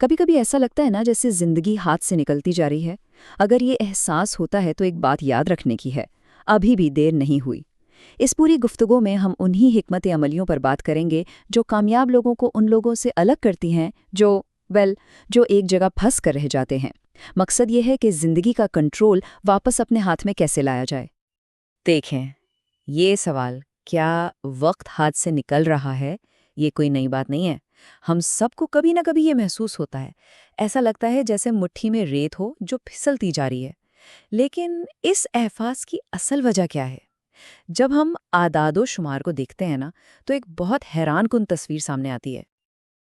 کبھی کبھی ایسا لگتا ہے نا جیسے زندگی ہاتھ سے نکلتی جا رہی ہے۔ اگر یہ احساس ہوتا ہے تو ایک بات یاد رکھنے کی ہے، ابھی بھی دیر نہیں ہوئی۔ اس پوری گفتگو میں ہم انہی حکمت عملیوں پر بات کریں گے جو کامیاب لوگوں کو ان لوگوں سے الگ کرتی ہیں جو ایک جگہ پھنس کر رہ جاتے ہیں۔ مقصد یہ ہے کہ زندگی کا کنٹرول واپس اپنے ہاتھ میں کیسے لایا جائے۔ دیکھیں، یہ سوال کیا وقت ہاتھ سے نکل رہا ہے، یہ کوئی نئی بات نہیں ہے۔ ہم سب کو کبھی نہ کبھی یہ محسوس ہوتا ہے۔ ایسا لگتا ہے جیسے مٹھی میں ریت ہو جو پھسلتی جا رہی ہے۔ لیکن اس احساس کی اصل وجہ کیا ہے؟ جب ہم اعداد و شمار کو دیکھتے ہیں نا، تو ایک بہت حیران کن تصویر سامنے آتی ہے۔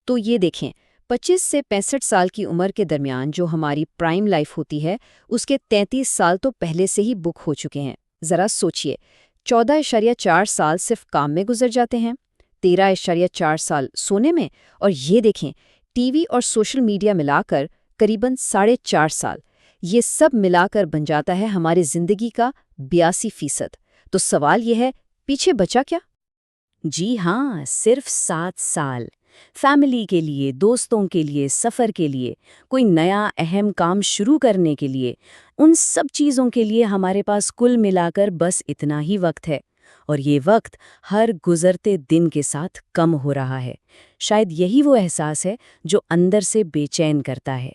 تو یہ دیکھیں، 25 سے 65 سال کی عمر کے درمیان جو ہماری پرائم لائف ہوتی ہے، اس کے 33 سال تو پہلے سے ہی بک ہو چکے ہیں۔ ذرا سوچئے، 14.4 سال صرف کام میں گزر جاتے ہیں، 13.4 سال سونے میں، اور یہ دیکھیں ٹی وی اور سوشل میڈیا ملا کر قریباً 4.5 سال۔ یہ سب ملا کر بن جاتا ہے ہماری زندگی کا 82%۔ تو سوال یہ ہے، پیچھے بچا کیا؟ جی ہاں، صرف 7 سال۔ فیملی کے لیے، دوستوں کے لیے، سفر کے لیے، کوئی نیا اہم کام شروع کرنے کے لیے، ان سب چیزوں کے لیے ہمارے پاس کل ملا کر بس اتنا ہی وقت ہے۔ اور یہ وقت ہر گزرتے دن کے ساتھ کم ہو رہا ہے۔ شاید یہی وہ احساس ہے جو اندر سے بے چین کرتا ہے۔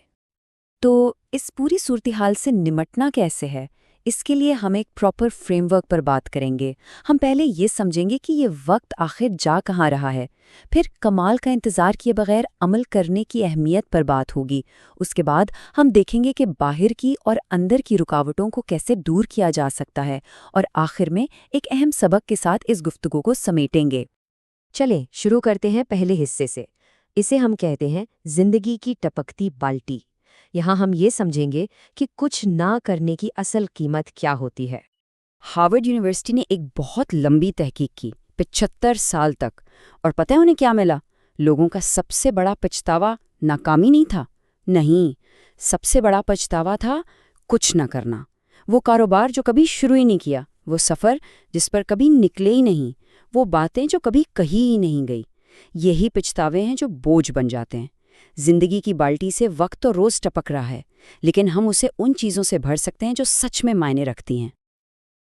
تو اس پوری صورتحال سے نمٹنا کیسے ہے؟ اس کے لیے ہم ایک پراپر فریم ورک پر بات کریں گے۔ ہم پہلے یہ سمجھیں گے کہ یہ وقت آخر جا کہاں رہا ہے، پھر کمال کا انتظار کیے بغیر عمل کرنے کی اہمیت پر بات ہوگی۔ اس کے بعد ہم دیکھیں گے کہ باہر کی اور اندر کی رکاوٹوں کو کیسے دور کیا جا سکتا ہے، اور آخر میں ایک اہم سبق کے ساتھ اس گفتگو کو سمیٹیں گے۔ چلیں شروع کرتے ہیں پہلے حصے سے۔ اسے ہم کہتے ہیں زندگی کی ٹپکتی بالٹی۔ یہاں ہم یہ سمجھیں گے کہ کچھ نہ کرنے کی اصل قیمت کیا ہوتی ہے۔ ہارورڈ یونیورسٹی نے ایک بہت لمبی تحقیق کی، 75 سال تک، اور پتہ ہے انہیں کیا ملا؟ لوگوں کا سب سے بڑا پچھتاوا ناکامی نہیں تھا، نہیں، سب سے بڑا پچھتاوا تھا کچھ نہ کرنا۔ وہ کاروبار جو کبھی شروع ہی نہیں کیا، وہ سفر جس پر کبھی نکلے ہی نہیں، وہ باتیں جو کبھی کہی ہی نہیں گئی۔ یہی پچھتاوے ہیں جو بوجھ بن جاتے ہیں۔ زندگی کی بالٹی سے وقت تو روز ٹپک رہا ہے، لیکن ہم اسے ان چیزوں سے بھر سکتے ہیں جو سچ میں معنی رکھتی ہیں۔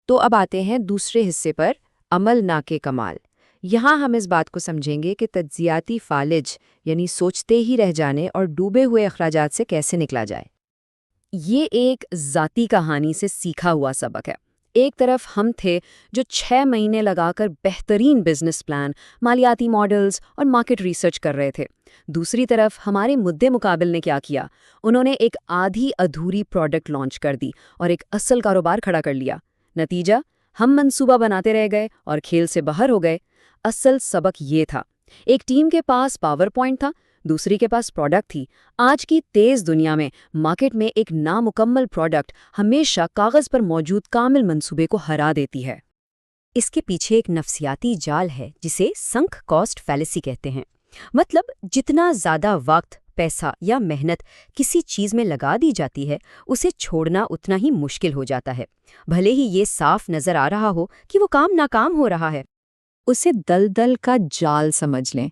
تو اب آتے ہیں دوسرے حصے پر، عمل نہ کہ کمال۔ یہاں ہم اس بات کو سمجھیں گے کہ تجزیاتی فالج، یعنی سوچتے ہی رہ جانے اور ڈوبے ہوئے اخراجات سے کیسے نکلا جائے۔ یہ ایک ذاتی کہانی سے سیکھا ہوا سبق ہے۔ ایک طرف ہم تھے جو 6 مہینے لگا کر بہترین بزنس پلان، مالیاتی ماڈلز اور مارکیٹ ریسرچ کر رہے تھے۔ دوسری طرف ہمارے مدے مقابل نے کیا کیا؟ انہوں نے ایک آدھی ادھوری پروڈکٹ لانچ کر دی اور ایک اصل کاروبار کھڑا کر لیا۔ نتیجہ، ہم منصوبہ بناتے رہ گئے اور کھیل سے باہر ہو گئے۔ اصل سبق یہ تھا، ایک ٹیم کے پاس پاور پوائنٹ تھا، دوسری کے پاس پروڈکٹ تھی۔ آج کی تیز دنیا میں مارکیٹ میں ایک نامکمل پروڈکٹ ہمیشہ کاغذ پر موجود کامل منصوبے کو ہرا دیتی ہے۔ اس کے پیچھے ایک نفسیاتی جال ہے جسے سنک کاسٹ فیلیسی کہتے ہیں۔ مطلب جتنا زیادہ وقت، پیسہ یا محنت کسی چیز میں لگا دی جاتی ہے، اسے چھوڑنا اتنا ہی مشکل ہو جاتا ہے، بھلے ہی یہ صاف نظر آ رہا ہو کہ وہ کام ناکام ہو رہا ہے۔ اسے دلدل کا جال سمجھ لیں۔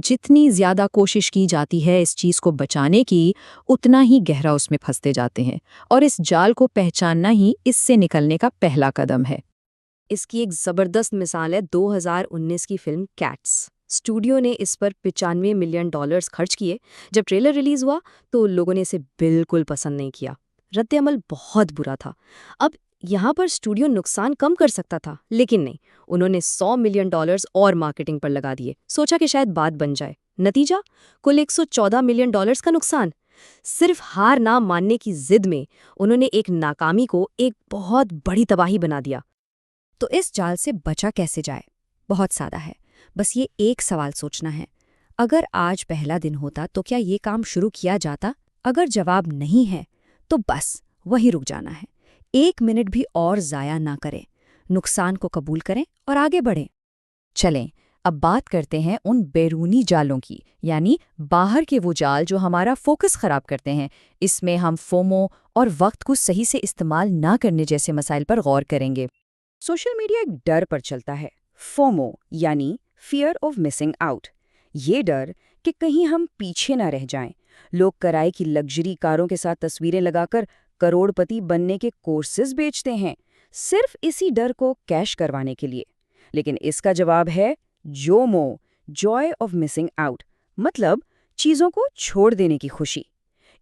جتنی زیادہ کوشش کی جاتی ہے اس چیز کو بچانے کی، اتنا ہی گہرا اس میں پھنستے جاتے ہیں، اور اس جال کو پہچاننا ہی اس سے نکلنے کا پہلا قدم ہے۔ اس کی ایک زبردست مثال ہے 2019 کی فلم کیٹس۔ اسٹوڈیو نے اس پر $95 ملین خرچ کیے۔ جب ٹریلر ریلیز ہوا تو لوگوں نے اسے بالکل پسند نہیں کیا، رد عمل بہت برا تھا۔ اب یہاں پر اسٹوڈیو نقصان کم کر سکتا تھا، لیکن نہیں، انہوں نے $100 ملین اور مارکیٹنگ پر لگا دیے، سوچا کہ شاید بات بن جائے۔ نتیجہ، کل $114 ملین کا نقصان۔ صرف ہار نہ ماننے کی ضد میں انہوں نے ایک ناکامی کو ایک بہت بڑی تباہی بنا دیا۔ تو اس جال سے بچا کیسے جائے؟ بہت سادہ ہے، بس یہ ایک سوال سوچنا ہے، اگر آج پہلا دن ہوتا تو کیا یہ کام شروع کیا جاتا؟ اگر جواب نہیں ہے تو بس وہی رک جانا ہے، 1 منٹ بھی اور ضائع نہ کریں، نقصان کو قبول کریں اور آگے بڑھیں۔ چلیں اب بات کرتے ہیں ان بیرونی جالوں کی، یعنی باہر کے وہ جال جو ہمارا فوکس خراب کرتے ہیں۔ اس میں ہم فومو اور وقت کو صحیح سے استعمال نہ کرنے جیسے مسائل پر غور کریں گے۔ سوشل میڈیا ایک ڈر پر چلتا ہے، فومو یعنی فیئر آف مسنگ آؤٹ۔ یہ ڈر کہ کہیں ہم پیچھے نہ رہ جائیں، لوگ کرائے کی لگژری کاروں کے ساتھ تصویریں لگا کر کروڑپتی بننے کے کورسز بیچتے ہیں، صرف اسی ڈر کو کیش کروانے کے لیے۔ لیکن اس کا جواب ہے Jomo, joy of missing out, مطلب چیزوں کو چھوڑ دینے کی خوشی۔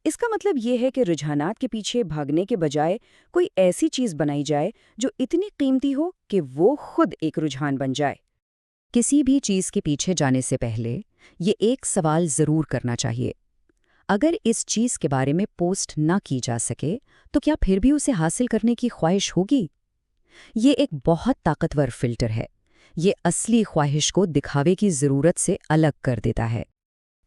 اس کا مطلب یہ ہے کہ رجحانات کے پیچھے بھاگنے کے بجائے کوئی ایسی چیز بنائی جائے جو اتنی قیمتی ہو کہ وہ خود ایک رجحان بن جائے۔ کسی بھی چیز کے پیچھے جانے سے پہلے یہ ایک سوال ضرور کرنا چاہیے، اگر اس چیز کے بارے میں پوسٹ نہ کی جا سکے تو کیا پھر بھی اسے حاصل کرنے کی خواہش ہوگی؟ یہ ایک بہت طاقتور فلٹر ہے، یہ اصلی خواہش کو دکھاوے کی ضرورت سے الگ کر دیتا ہے۔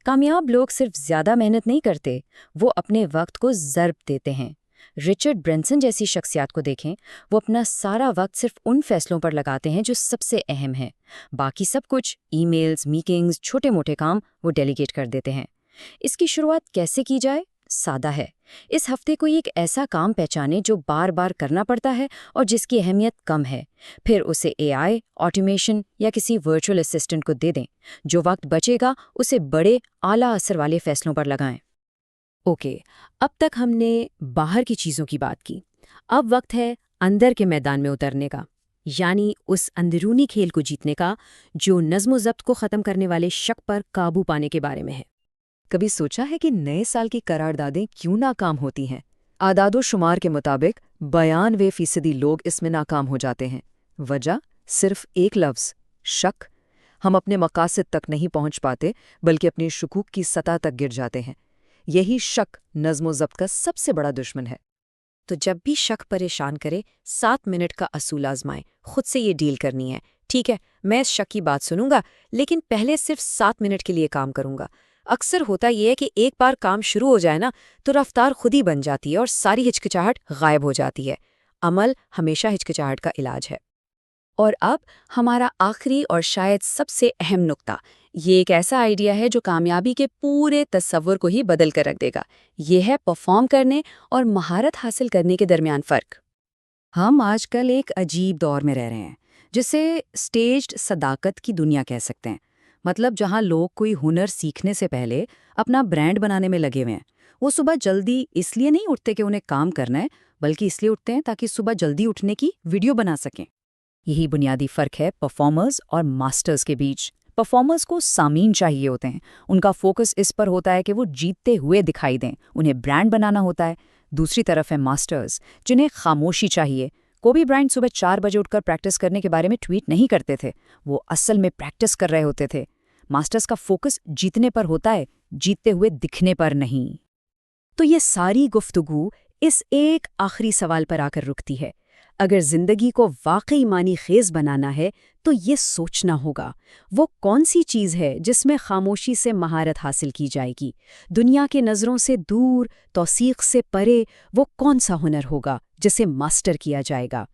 کامیاب لوگ صرف زیادہ محنت نہیں کرتے، وہ اپنے وقت کو ضرب دیتے ہیں۔ رچرڈ برینسن جیسی شخصیات کو دیکھیں، وہ اپنا سارا وقت صرف ان فیصلوں پر لگاتے ہیں جو سب سے اہم ہیں، باقی سب کچھ ای میلز، میٹنگز، چھوٹے موٹے کام وہ ڈیلیگیٹ کر دیتے ہیں۔ اس کی شروعات کیسے کی جائے؟ سادہ ہے، اس ہفتے کوئی ایک ایسا کام پہچانے جو بار بار کرنا پڑتا ہے اور جس کی اہمیت کم ہے، پھر اسے اے آئی، آٹومیشن یا کسی ورچوئل اسسٹنٹ کو دے دیں۔ جو وقت بچے گا اسے بڑے اعلیٰ اثر والے فیصلوں پر لگائیں۔ اوکے، اب تک ہم نے باہر کی چیزوں کی بات کی، اب وقت ہے اندر کے میدان میں اترنے کا، یعنی اس اندرونی کھیل کو جیتنے کا جو نظم و ضبط کو ختم کرنے والے شک پر قابو پانے کے بارے میں ہے۔ کبھی سوچا ہے کہ نئے سال کی قراردادیں کیوں ناکام ہوتی ہیں؟ اعداد و شمار کے مطابق 92% لوگ اس میں ناکام ہو جاتے ہیں۔ وجہ صرف ایک لفظ، شک۔ ہم اپنے مقاصد تک نہیں پہنچ پاتے بلکہ اپنی شکوک کی سطح تک گر جاتے ہیں۔ یہی شک نظم و ضبط کا سب سے بڑا دشمن ہے۔ تو جب بھی شک پریشان کرے، 7 منٹ کا اصول آزمائیں، خود سے یہ ڈیل کرنی ہے۔ ٹھیک ہے، میں اس شک کی بات سنوں گا لیکن پہلے صرف 7 منٹ کے لیے کام کروں گا۔ اکثر ہوتا یہ ہے کہ ایک بار کام شروع ہو جائے نا تو رفتار خود ہی بن جاتی ہے اور ساری ہچکچاہٹ غائب ہو جاتی ہے۔ عمل ہمیشہ ہچکچاہٹ کا علاج ہے۔ اور اب ہمارا آخری اور شاید سب سے اہم نقطہ، یہ ایک ایسا آئیڈیا ہے جو کامیابی کے پورے تصور کو ہی بدل کر رکھ دے گا۔ یہ ہے پرفارم کرنے اور مہارت حاصل کرنے کے درمیان فرق۔ ہم آج کل ایک عجیب دور میں رہ رہے ہیں جسے اسٹیجڈ صداقت کی دنیا کہہ سکتے ہیں، مطلب جہاں لوگ کوئی ہنر سیکھنے سے پہلے اپنا برانڈ بنانے میں لگے ہوئے ہیں۔ وہ صبح جلدی اس لیے نہیں اٹھتے کہ انہیں کام کرنا ہے، بلکہ اس لیے اٹھتے ہیں تاکہ صبح جلدی اٹھنے کی ویڈیو بنا سکیں۔ یہی بنیادی فرق ہے پرفارمرز اور ماسٹرز کے بیچ۔ پرفارمرز کو سامعین چاہیے ہوتے ہیں، ان کا فوکس اس پر ہوتا ہے کہ وہ جیتتے ہوئے دکھائی دیں، انہیں برانڈ بنانا ہوتا ہے۔ دوسری طرف ہے ماسٹرز، جنہیں خاموشی چاہیے۔ کوبی برائنٹ صبح 4 بجے اٹھ کر پریکٹس کرنے کے بارے میں ٹویٹ نہیں کرتے تھے، وہ اصل میں پریکٹس کر رہے ہوتے تھے۔ ماسٹرز کا فوکس جیتنے پر ہوتا ہے، جیتتے ہوئے دکھنے پر نہیں۔ تو یہ ساری گفتگو اس ایک آخری سوال پر آ کر رکتی ہے۔ اگر زندگی کو واقعی معنی خیز بنانا ہے تو یہ سوچنا ہوگا، وہ کون سی چیز ہے جس میں خاموشی سے مہارت حاصل کی جائے گی؟ دنیا کے نظروں سے دور، توثیق سے پرے، وہ کون سا ہنر ہوگا جسے ماسٹر کیا جائے گا؟